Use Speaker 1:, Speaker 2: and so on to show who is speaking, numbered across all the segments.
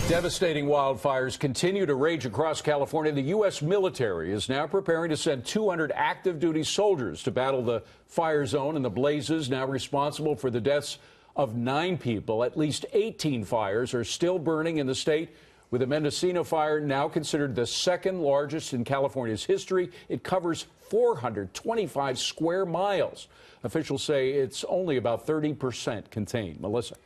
Speaker 1: Devastating wildfires continue to rage across California. The U.S. military is now preparing to send 200 active duty soldiers to battle the fire zone and the blazes, now responsible for the deaths of 9 people. At least 18 fires are still burning in the state, with the Mendocino fire now considered the second largest in California's history. It covers 425 square miles. Officials say it's only about 30% contained. Melissa.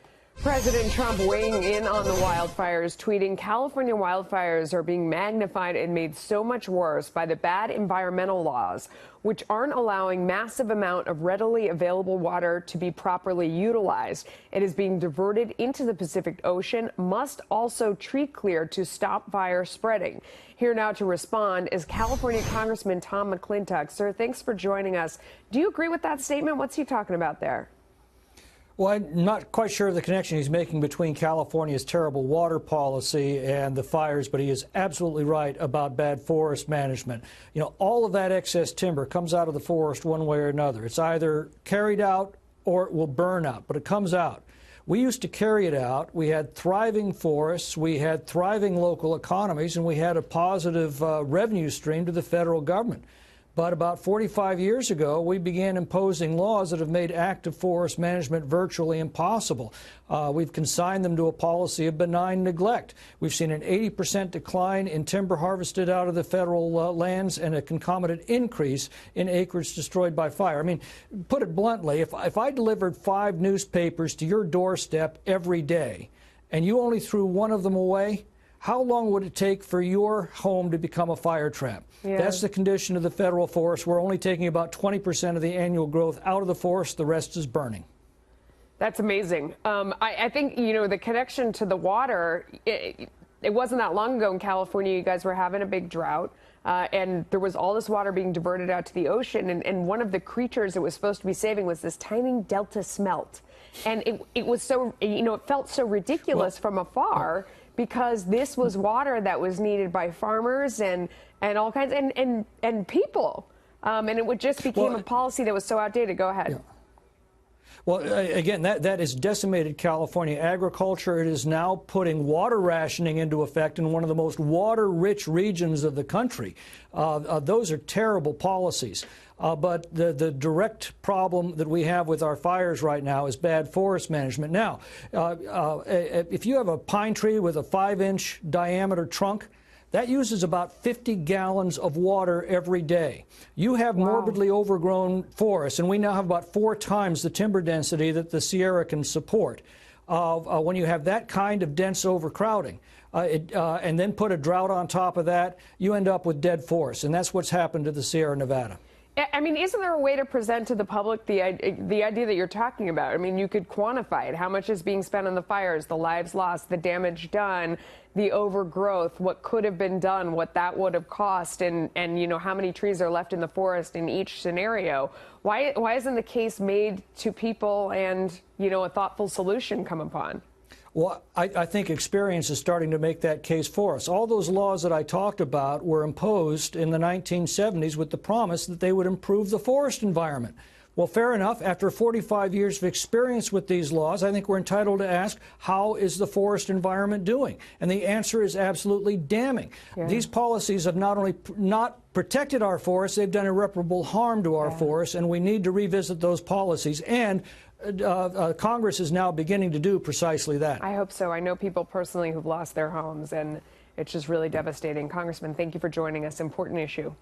Speaker 2: President Trump weighing in on the wildfires, tweeting, "California wildfires are being magnified and made so much worse by the bad environmental laws, which aren't allowing massive amount of readily available water to be properly utilized. It is being diverted into the Pacific Ocean, must also tree clear to stop fire spreading." Here now to respond is California Congressman Tom McClintock. Sir, thanks for joining us. Do you agree with that statement? What's he talking about there?
Speaker 3: Well, I'm not quite sure of the connection he's making between California's terrible water policy and the fires, but he is absolutely right about bad forest management. You know, all of that excess timber comes out of the forest one way or another. It's either carried out or it will burn out, but it comes out. We used to carry it out. We had thriving forests, we had thriving local economies, and we had a positive revenue stream to the federal government. But about 45 years ago, we began imposing laws that have made active forest management virtually impossible. We've consigned them to a policy of benign neglect. We've seen an 80% decline in timber harvested out of the federal lands and a concomitant increase in acreage destroyed by fire. I mean, put it bluntly, if I delivered 5 newspapers to your doorstep every day and you only threw one of them away, how long would it take for your home to become a fire trap? Yeah. That's the condition of the federal forest. We're only taking about 20% of the annual growth out of the forest. The rest is burning.
Speaker 2: That's amazing. I think, you know, the connection to the water, it wasn't that long ago in California, you guys were having a big drought. And there was all this water being diverted out to the ocean. And one of the creatures it was supposed to be saving was this tiny delta smelt. And it was so, you know, it felt so ridiculous from afar. Because this was water that was needed by farmers and all kinds and people, and it would just became a policy that was so outdated. Go ahead.
Speaker 3: Yeah. Well, again, that has decimated California agriculture. It is now putting water rationing into effect in one of the most water-rich regions of the country. Those are terrible policies. But the direct problem that we have with our fires right now is bad forest management. Now, if you have a pine tree with a 5-inch diameter trunk, that uses about 50 gallons of water every day. You have morbidly overgrown forests, and we now have about 4 times the timber density that the Sierra can support. When you have that kind of dense overcrowding, and then put a drought on top of that, you end up with dead forests, and that's what's happened to the Sierra Nevada.
Speaker 2: I mean, isn't there a way to present to the public the idea that you're talking about? I mean, you could quantify it. How much is being spent on the fires, the lives lost, the damage done, the overgrowth, what could have been done, what that would have cost, and you know, how many trees are left in the forest in each scenario. Why isn't the case made to people and, you know, a thoughtful solution come upon?
Speaker 3: Well, I think experience is starting to make that case for us. All those laws that I talked about were imposed in the 1970s with the promise that they would improve the forest environment. Well, fair enough. After 45 years of experience with these laws, I think we're entitled to ask, how is the forest environment doing? And the answer is absolutely damning. Yeah. These policies have not only not protected our forests, they've done irreparable harm to our forests, and we need to revisit those policies. And Congress is now beginning to do precisely that.
Speaker 2: I hope so. I know people personally who've lost their homes, and it's just really devastating. Congressman, thank you for joining us. Important issue.